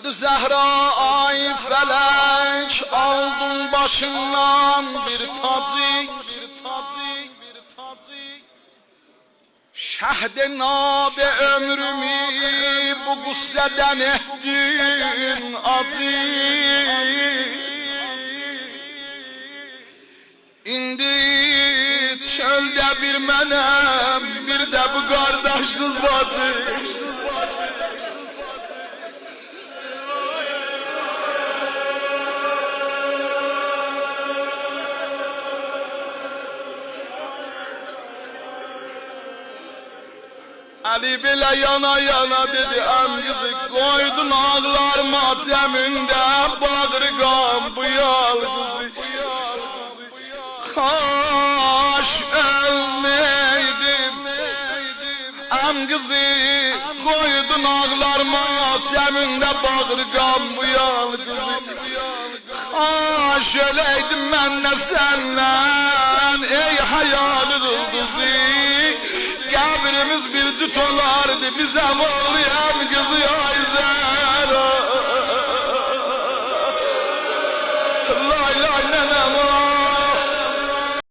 Geldi Zehra ay felek, aldın başından bir tacı. Şehd-i nabe ömrümü bu gusleden ettin acı. İndi çölde bir menem, bir de bu kardeşsiz bacı. Ali bile yana yana dedi em kızı, koydun ağlar mateminde, bağırgam bu yalgızı. Kaş ölmeydim em kızı, koydun ağlar mateminde, bağırgam bu yalgızı. Kaş öleydim ben de senden, ey hayal yıldızı. Kabrimiz bir tut olardı bize bağlayan kızı ya.